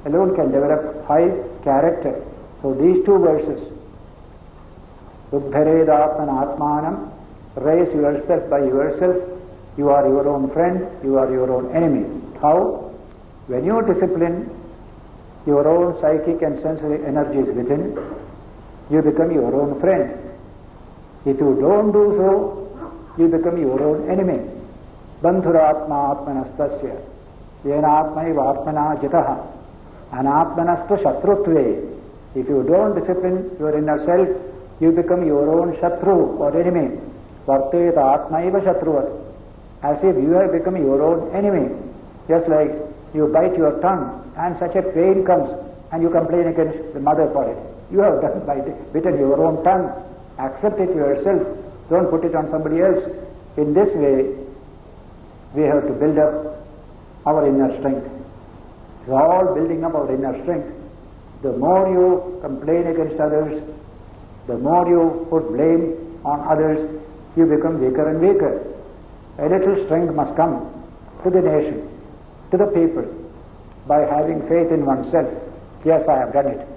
alone can develop high character. So these two verses, Uddhared Atman Atmanam, raise yourself by yourself. You are your own friend, you are your own enemy. How? When you discipline your own psychic and sensory energies within, you become your own friend. If you don't do so, you become your own enemy. Bandhuratma atmanastasya yenatmaiva atmana jitaha anatmanastu shatrutve. If you don't discipline your inner self, you become your own shatru or enemy. Varteta atmaiva shatruvat. As if you have become your own enemy. Just like you bite your tongue and such a pain comes and you complain against the mother for it. You have bitten your own tongue. Accept it yourself. Don't put it on somebody else. In this way, we have to build up our inner strength. It's all building up our inner strength. The more you complain against others, the more you put blame on others, you become weaker and weaker. A little strength must come to the nation, to the people, by having faith in oneself. Yes, I have done it.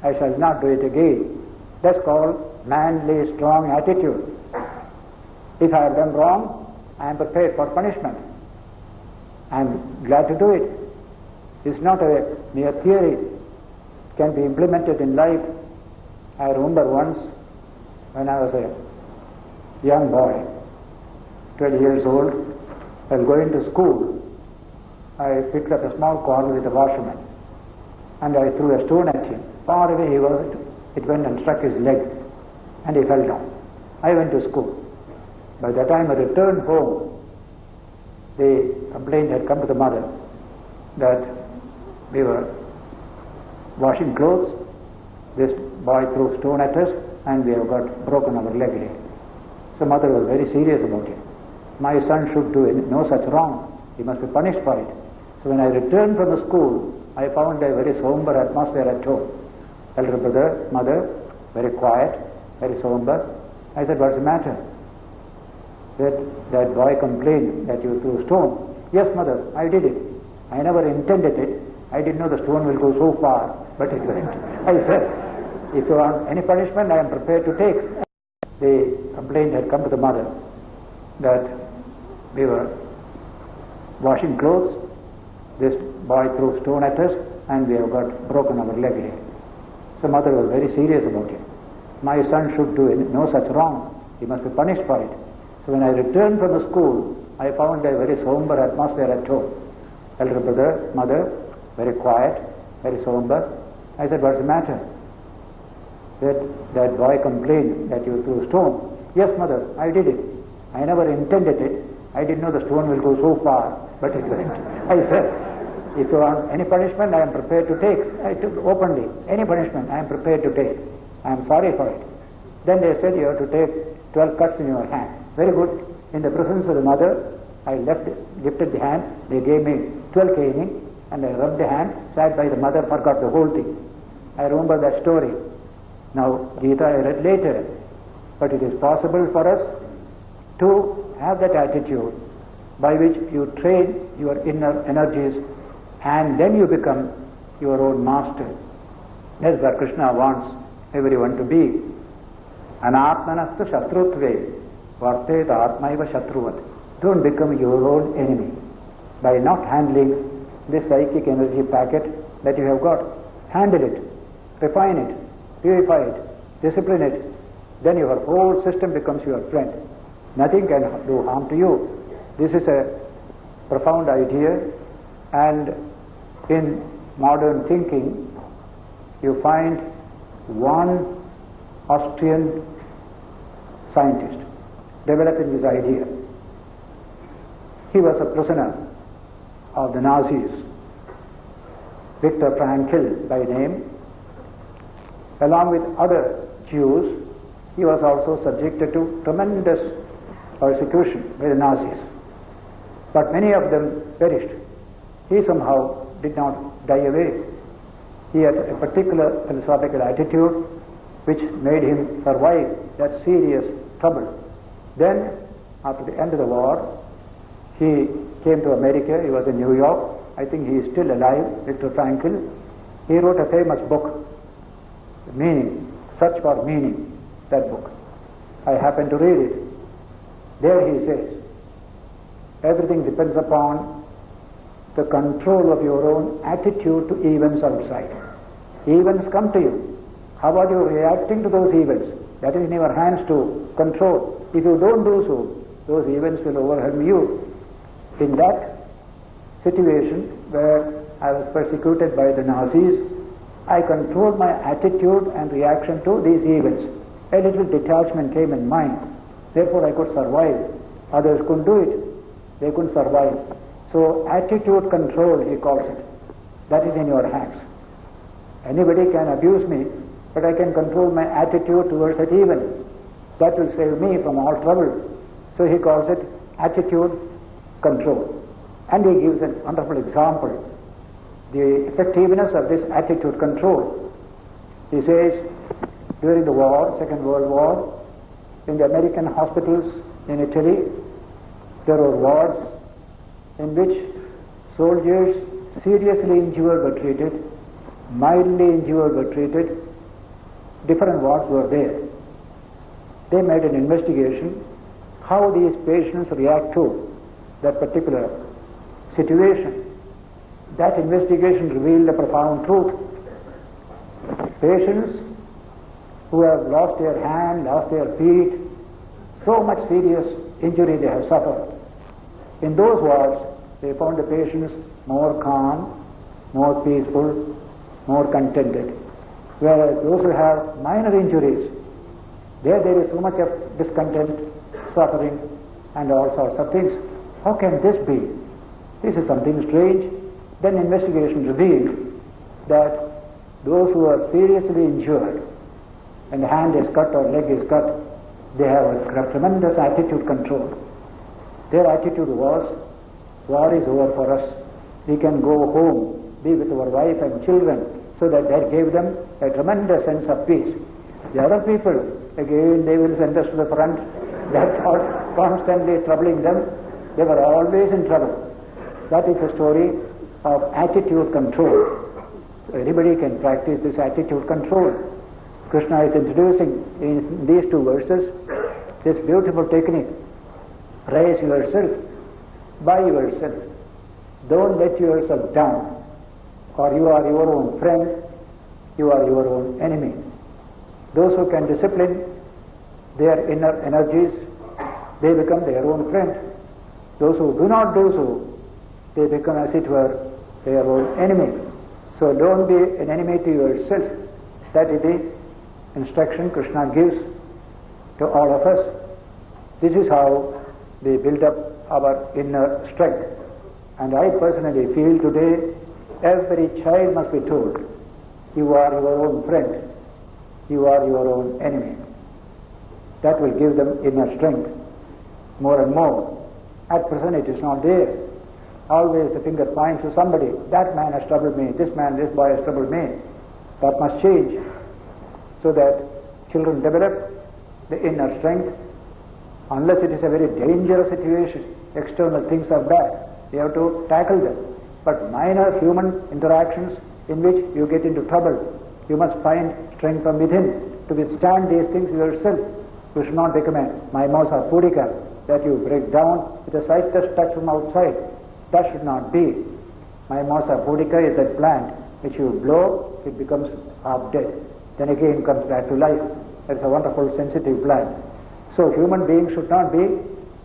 I shall not do it again. That's called manly, strong attitude. If I have done wrong, I am prepared for punishment. I am glad to do it. It's not a mere theory. It can be implemented in life. I remember once when I was a young boy, 12 years old, while going to school, I picked up a small quarrel with a washerman and I threw a stone at him. Far away he was, it went and struck his leg and he fell down. I went to school. By the time I returned home, the complaint had come to the mother that we were washing clothes, this boy threw stone at us and we have got broken our leg. So mother was very serious about it. My son should do no such wrong. He must be punished for it. So when I returned from the school, I found a very somber atmosphere at home. Elder brother, mother, very quiet, very somber. I said, what's the matter? That boy complained that you threw stone. Yes, mother, I did it. I never intended it. I didn't know the stone will go so far, but it went. I said, if you want any punishment, I am prepared to take. The complaint had come to the mother that we were washing clothes, this boy threw stone at us and we have got broken our leg. So mother was very serious about it. My son should do no such wrong. He must be punished for it. So when I returned from the school, I found a very somber atmosphere at home. Elder brother, mother, very quiet, very somber. I said, what's the matter? That boy complained that you threw stone. Yes, mother, I did it. I never intended it. I didn't know the stone will go so far, but it went. I said, if you want any punishment, I am prepared to take. I took openly, any punishment, I am prepared to take. I am sorry for it. Then they said, you have to take 12 cuts in your hand. Very good. In the presence of the mother, I lifted the hand. They gave me 12 caning, and I rubbed the hand, sat by the mother, forgot the whole thing. I remember that story. Now, Gita I read later, but it is possible for us to have that attitude by which you train your inner energies and then you become your own master. That's what Krishna wants everyone to be. Anatmanastu shatrutve vartet atmaiva shatruvat. Don't become your own enemy by not handling this psychic energy packet that you have got. Handle it, refine it, purify it, discipline it. Then your whole system becomes your friend. Nothing can do harm to you. This is a profound idea, and in modern thinking you find one Austrian scientist developing this idea. He was a prisoner of the Nazis, Viktor Frankl by name. Along with other Jews, he was also subjected to tremendous persecution by the Nazis. But many of them perished. He somehow did not die away. He had a particular philosophical attitude which made him survive that serious trouble. Then, after the end of the war, he came to America. He was in New York. I think he is still alive, Victor Frankl. He wrote a famous book, Meaning, Search for Meaning, that book. I happened to read it. There he says, everything depends upon the control of your own attitude to events outside. Events come to you. How are you reacting to those events? That is in your hands to control. If you don't do so, those events will overwhelm you. In that situation where I was persecuted by the Nazis, I controlled my attitude and reaction to these events. A little detachment came in mind. Therefore I could survive. Others couldn't do it. They couldn't survive. So attitude control, he calls it. That is in your hands. Anybody can abuse me, but I can control my attitude towards that event. That will save me from all trouble. So he calls it attitude control. And he gives a wonderful example. The effectiveness of this attitude control. He says, during the war, Second World War, in the American hospitals in Italy, there were wards in which soldiers seriously injured were treated, mildly injured were treated. Different wards were there. They made an investigation how these patients react to that particular situation. That investigation revealed a profound truth. Patients who have lost their hand, lost their feet, so much serious injury they have suffered. In those wards, they found the patients more calm, more peaceful, more contented. Whereas those who have minor injuries, there is so much of discontent, suffering, and all sorts of things. How can this be? This is something strange. Then investigation revealed that those who are seriously injured, and the hand is cut or leg is cut, they have a tremendous attitude control. Their attitude was, war is over for us. We can go home, be with our wife and children, so that gave them a tremendous sense of peace. The other people, again, they will send us to the front. That thought constantly troubling them. They were always in trouble. That is the story of attitude control. So anybody can practice this attitude control. Krishna is introducing in these two verses this beautiful technique. Raise yourself by yourself. Don't let yourself down, or you are your own friend, you are your own enemy. Those who can discipline their inner energies, they become their own friend. Those who do not do so, they become, as it were, their own enemy. So don't be an enemy to yourself. That is the instruction Krishna gives to all of us. This is how we build up our inner strength. And I personally feel today every child must be told, you are your own friend, you are your own enemy. That will give them inner strength more and more. At present it is not there. Always the finger points to somebody. That man has troubled me, this boy has troubled me. That must change, so that children develop the inner strength. Unless it is a very dangerous situation, external things are bad, you have to tackle them. But minor human interactions in which you get into trouble, you must find strength from within to withstand these things yourself. You should not become a mimosa pudica, that you break down with the slightest touch from outside. That should not be. Mimosa pudica is that plant which you blow, it becomes half dead. Then again comes back to life. It's a wonderful sensitive plant. So human beings should not be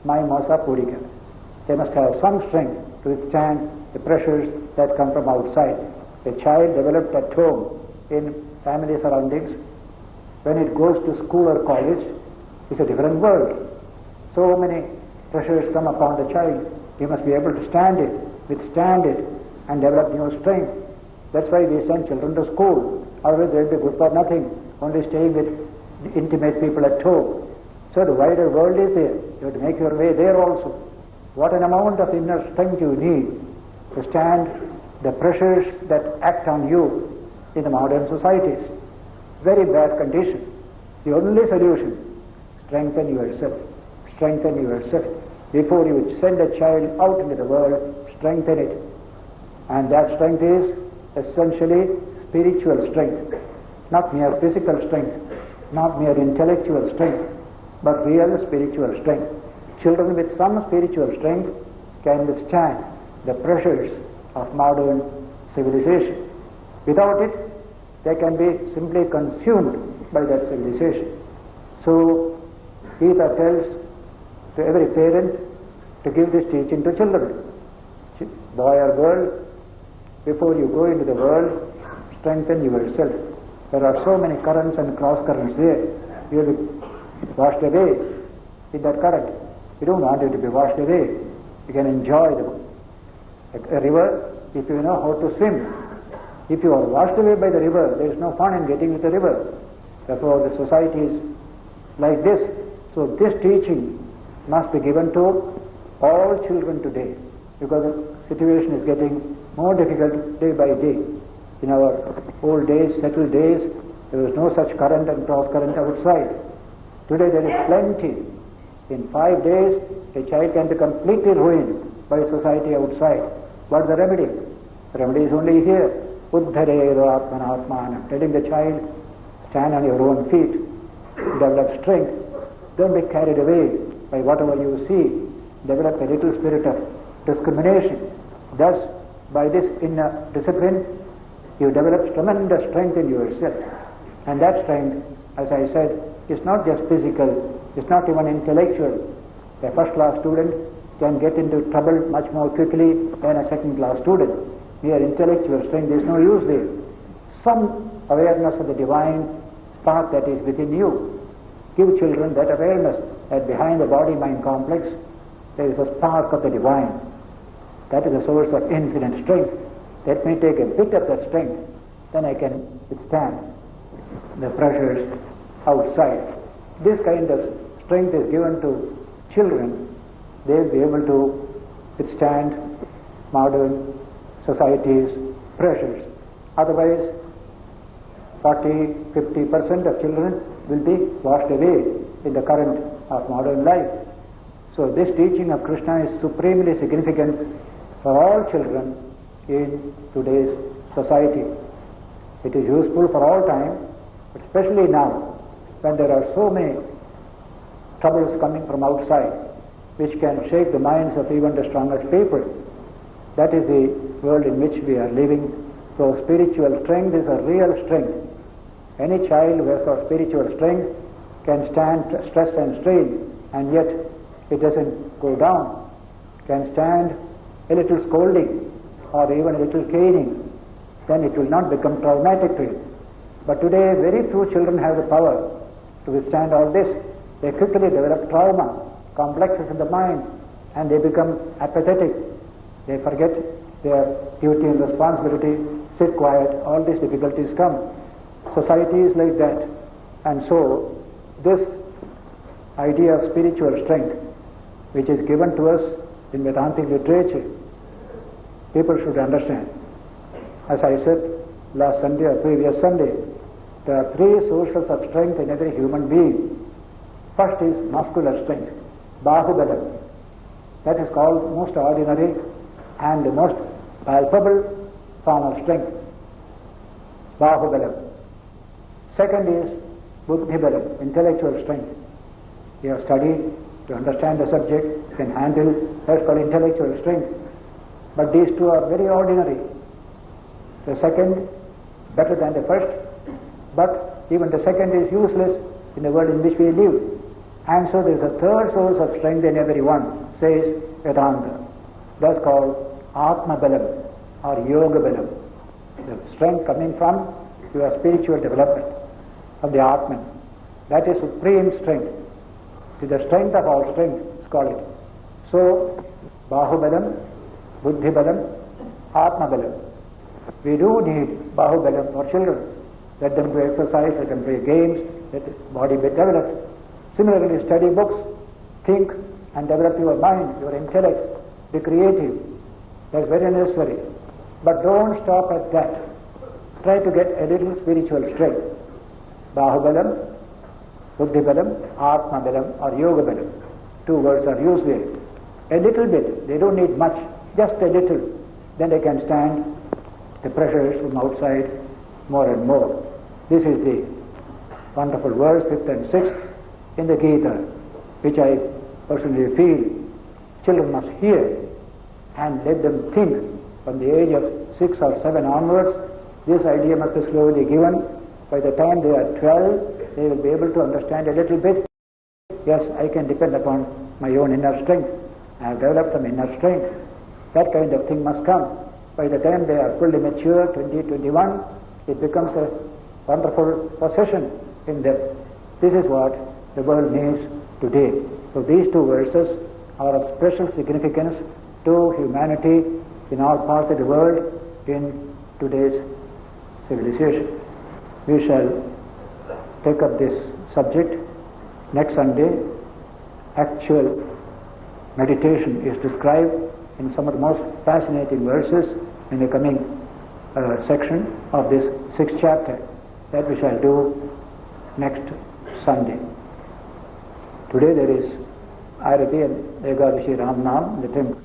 mimosa pudica. They must have some strength to withstand the pressures that come from outside. A child developed at home in family surroundings, when it goes to school or college, it's a different world. So many pressures come upon the child. He must be able to stand it, withstand it, and develop new strength. That's why we send children to school. Otherwise they'll be good for nothing, only staying with the intimate people at home. So the wider world is there. You have to make your way there also. What an amount of inner strength you need to stand the pressures that act on you in the modern societies. Very bad condition. The only solution, strengthen yourself. Strengthen yourself. Before you send a child out into the world, strengthen it. And that strength is essentially spiritual strength. Not mere physical strength, not mere intellectual strength, but real spiritual strength. Children with some spiritual strength can withstand the pressures of modern civilization. Without it, they can be simply consumed by that civilization. So, Gita tells to every parent to give this teaching to children. Boy or girl, before you go into the world, strengthen yourself. There are so many currents and cross currents there. You will be washed away in that current. You don't want it to be washed away. You can enjoy a river if you know how to swim. If you are washed away by the river, there is no fun in getting with the river. Therefore, the society is like this. So this teaching must be given to all children today, because the situation is getting more difficult day by day. In our old days, settled days, there was no such current and cross current outside. Today there is plenty. In 5 days, a child can be completely ruined by society outside. What is the remedy? The remedy is only here. Uddharedo atmanatmanam. Telling the child, stand on your own feet, develop strength. Don't be carried away by whatever you see. Develop a little spirit of discrimination. Thus, by this inner discipline, you develop tremendous strength in yourself. And that strength, as I said, is not just physical, it's not even intellectual. A first-class student can get into trouble much more quickly than a second-class student. Mere intellectual strength, there is no use there. Some awareness of the divine spark that is within you. Give children that awareness that behind the body-mind complex there is a spark of the divine. That is the source of infinite strength. Let me take a bit of that strength, then I can withstand the pressures outside. This kind of strength is given to children. They will be able to withstand modern society's pressures. Otherwise, 40-50% of children will be washed away in the current of modern life. So this teaching of Krishna is supremely significant for all children in today's society. It is useful for all time, but especially now, when there are so many troubles coming from outside, which can shake the minds of even the strongest people. That is the world in which we are living. So spiritual strength is a real strength. Any child who has got spiritual strength can stand stress and strain, and yet it doesn't go down. Can stand a little scolding or even a little caning, then it will not become traumatic to him. But today very few children have the power to withstand all this. They quickly develop trauma, complexes in the mind, and they become apathetic. They forget their duty and responsibility, sit quiet, all these difficulties come. Society is like that. And so this idea of spiritual strength, which is given to us in Vedantic literature, people should understand. As I said last Sunday or previous Sunday, there are 3 sources of strength in every human being. First is muscular strength, bahubalam. That is called most ordinary and the most palpable form of strength, bahubalam. Second is buddhibalam, intellectual strength. You have studied, you understand the subject, you can handle, that's called intellectual strength. But these two are very ordinary. The second, better than the first, but even the second is useless in the world in which we live. And so there is a third source of strength in everyone, says Vedanta. That's called Atma Balam or Yoga Balam. The strength coming from your spiritual development of the Atman. That is supreme strength. It is the strength of all strength, it's called it. So, Bahubalam, Buddhibalam, Atma Balam. We do need Bahubalam for children. Let them do exercise, let them play games, let the body be developed. Similarly, study books, think and develop your mind, your intellect, be creative. That's very necessary. But don't stop at that. try to get a little spiritual strength. Bahubalam, Buddhibalam, Atmabalam or Yoga Balam. Two words are used there. A little bit, they don't need much, just a little. Then they can stand the pressures from outside more and more. This is the wonderful verse, 5th and 6th in the Gita, which I personally feel children must hear and let them think. From the age of 6 or 7 onwards, this idea must be slowly given. By the time they are 12, they will be able to understand a little bit. Yes, I can depend upon my own inner strength. I have developed some inner strength. That kind of thing must come. By the time they are fully mature, 20, 21, it becomes a wonderful possession in them. This is what the world needs today. So these two verses are of special significance to humanity in all parts of the world in today's civilization. We shall take up this subject next Sunday. Actual meditation is described in some of the most fascinating verses in the coming section of this 6th chapter. That we shall do next Sunday. Today there is arati and Ekadashi Ram Nam in the temple.